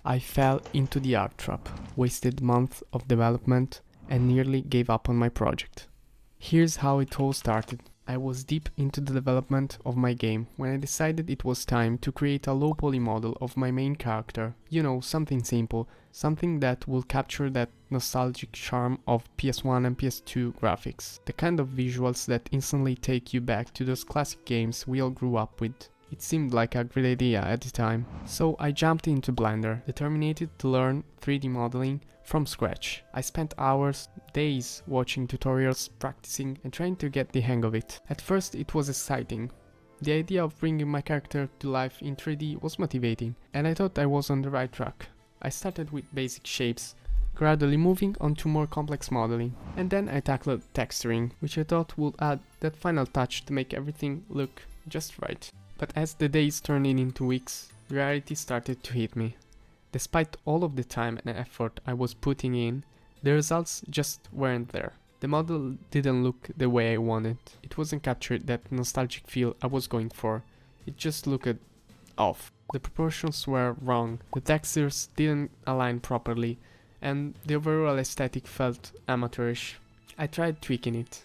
I fell into the art trap, wasted months of development, and nearly gave up on my project. Here's how it all started. I was deep into the development of my game when I decided it was time to create a low poly model of my main character. You know, something simple, something that will capture that nostalgic charm of PS1 and PS2 graphics, the kind of visuals that instantly take you back to those classic games we all grew up with. It seemed like a great idea at the time, so I jumped into Blender, determined to learn 3D modeling from scratch. I spent hours, days watching tutorials, practicing and trying to get the hang of it. At first it was exciting. The idea of bringing my character to life in 3D was motivating, and I thought I was on the right track. I started with basic shapes, gradually moving on to more complex modeling, and then I tackled texturing, which I thought would add that final touch to make everything look just right. But as the days turned into weeks, reality started to hit me. Despite all of the time and effort I was putting in, the results just weren't there. The model didn't look the way I wanted. It wasn't captured that nostalgic feel I was going for. It just looked off. The proportions were wrong, the textures didn't align properly, and the overall aesthetic felt amateurish. I tried tweaking it,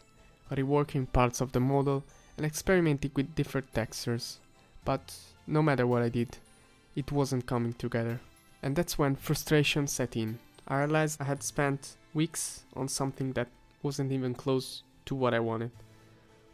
reworking parts of the model and experimenting with different textures, but no matter what I did, it wasn't coming together. And that's when frustration set in. I realized I had spent weeks on something that wasn't even close to what I wanted.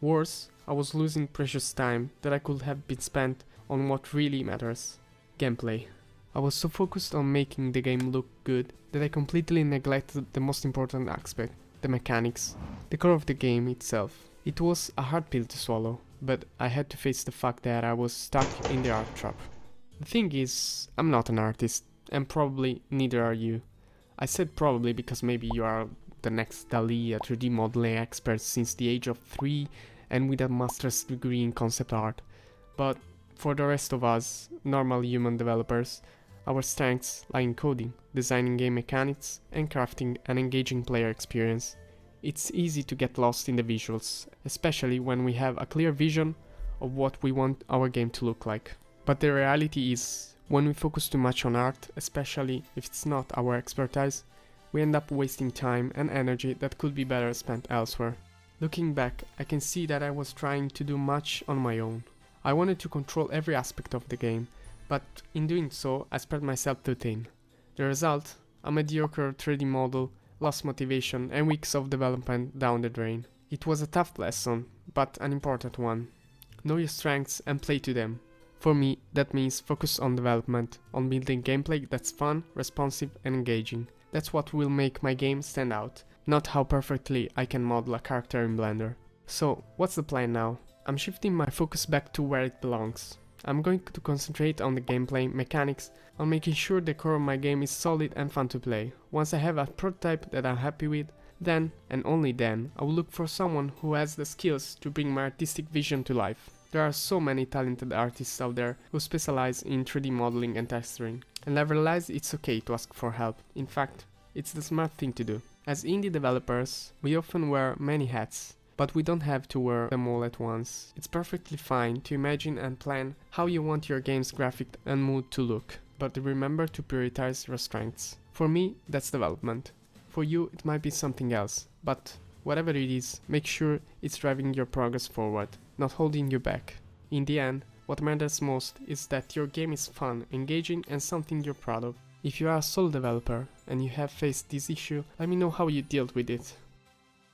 Worse, I was losing precious time that I could have been spent on what really matters: gameplay. I was so focused on making the game look good that I completely neglected the most important aspect, the mechanics, the core of the game itself. It was a hard pill to swallow, but I had to face the fact that I was stuck in the art trap. The thing is, I'm not an artist, and probably neither are you. I said probably because maybe you are the next Dali, a 3D modeling expert since the age of 3 and with a master's degree in concept art. But for the rest of us, normal human developers, our strengths lie in coding, designing game mechanics, and crafting an engaging player experience. It's easy to get lost in the visuals, especially when we have a clear vision of what we want our game to look like. But the reality is, when we focus too much on art, especially if it's not our expertise, we end up wasting time and energy that could be better spent elsewhere. Looking back, I can see that I was trying to do much on my own. I wanted to control every aspect of the game, but in doing so, I spread myself too thin. The result? A mediocre 3D model, lost motivation, and weeks of development down the drain. It was a tough lesson, but an important one. Know your strengths and play to them. For me, that means focus on development, on building gameplay that's fun, responsive, and engaging. That's what will make my game stand out, not how perfectly I can model a character in Blender. So, what's the plan now? I'm shifting my focus back to where it belongs. I'm going to concentrate on the gameplay mechanics, on making sure the core of my game is solid and fun to play. Once I have a prototype that I'm happy with, then, and only then, I will look for someone who has the skills to bring my artistic vision to life. There are so many talented artists out there who specialize in 3D modeling and texturing, and I've realized it's okay to ask for help. In fact, it's the smart thing to do. As indie developers, we often wear many hats, but we don't have to wear them all at once. It's perfectly fine to imagine and plan how you want your game's graphic and mood to look, but remember to prioritize your strengths. For me, that's development. For you, it might be something else, but whatever it is, make sure it's driving your progress forward, not holding you back. In the end, what matters most is that your game is fun, engaging, and something you're proud of. If you are a solo developer and you have faced this issue, let me know how you dealt with it.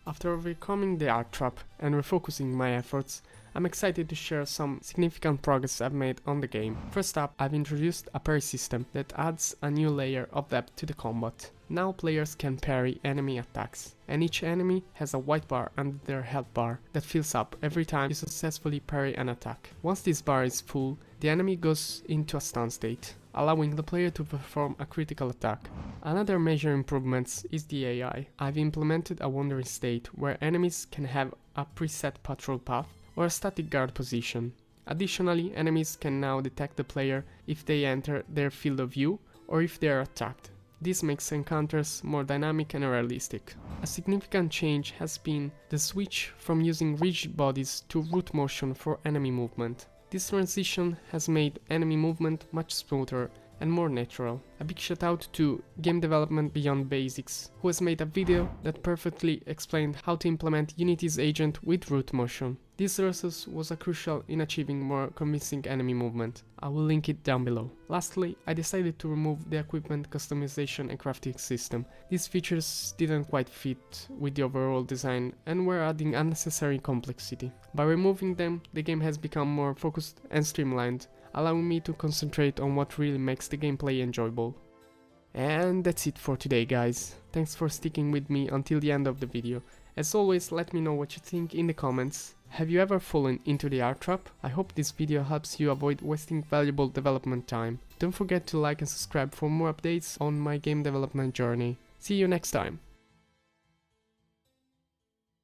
After overcoming the art trap and refocusing my efforts, I'm excited to share some significant progress I've made on the game. First up, I've introduced a parry system that adds a new layer of depth to the combat. Now players can parry enemy attacks, and each enemy has a white bar under their health bar that fills up every time you successfully parry an attack. Once this bar is full, the enemy goes into a stun state, allowing the player to perform a critical attack. Another major improvement is the AI. I've implemented a wandering state where enemies can have a preset patrol path or a static guard position. Additionally, enemies can now detect the player if they enter their field of view or if they are attacked. This makes encounters more dynamic and realistic. A significant change has been the switch from using rigid bodies to root motion for enemy movement. This transition has made enemy movement much smoother and more natural. A big shout out to Game Development Beyond Basics, who has made a video that perfectly explained how to implement Unity's agent with root motion. This resource was crucial in achieving more convincing enemy movement. I will link it down below. Lastly, I decided to remove the equipment customization and crafting system. These features didn't quite fit with the overall design and were adding unnecessary complexity. By removing them, the game has become more focused and streamlined, allowing me to concentrate on what really makes the gameplay enjoyable. And that's it for today, guys. Thanks for sticking with me until the end of the video. As always, let me know what you think in the comments. Have you ever fallen into the art trap? I hope this video helps you avoid wasting valuable development time. Don't forget to like and subscribe for more updates on my game development journey. See you next time!